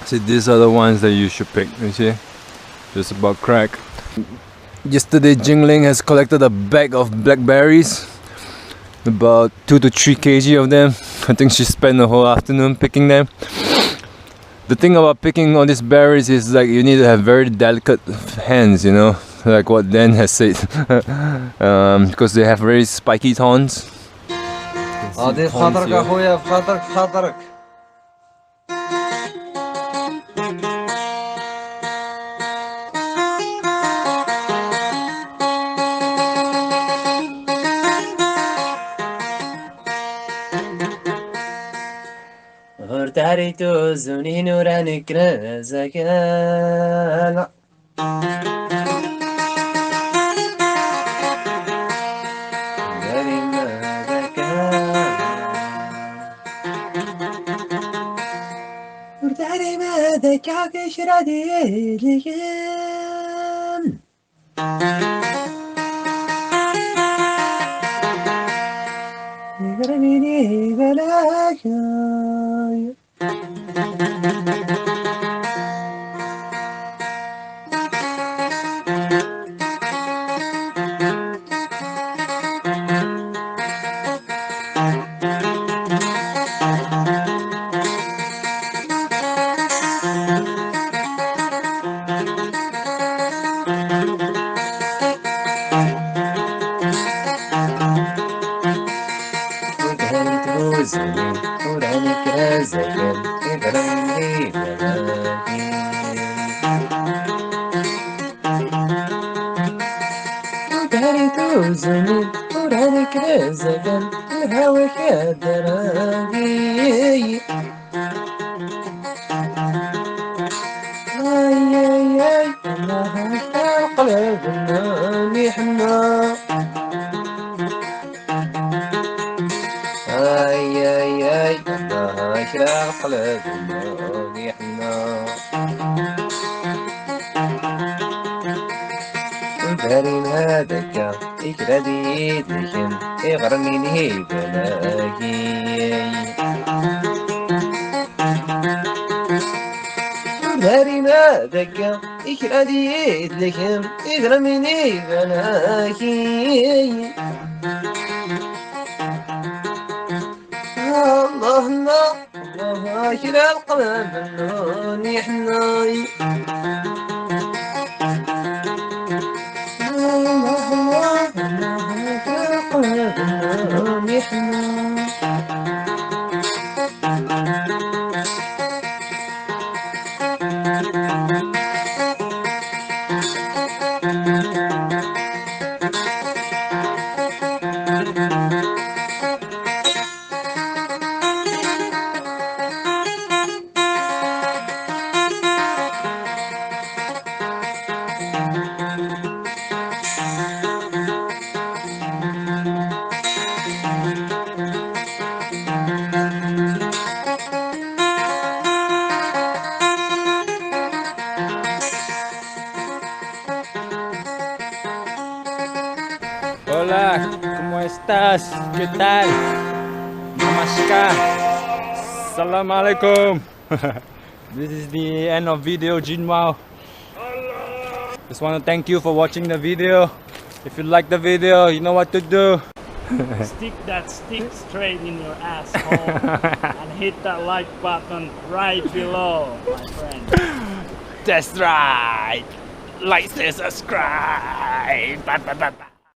See, these are the ones that you should pick, you see? Just about crack. Yesterday Jingling has collected a bag of blackberries. About 2 to 3 kg of them. I think she spent the whole afternoon picking them. The thing about picking all these berries is like you need to have very delicate hands, you know, like what Dan has said. Because they have very spiky thorns. Hola, ¿cómo estás? ¿Qué tal? Namaskar. Salam, alaykum. This is the end of video, Jin Wow. Just want to thank you for watching the video. If you like the video, you know what to do. Stick that stick straight in your asshole and hit that like button right below, my friend. That's right. Like, share, subscribe. Bye, bye, bye, bye.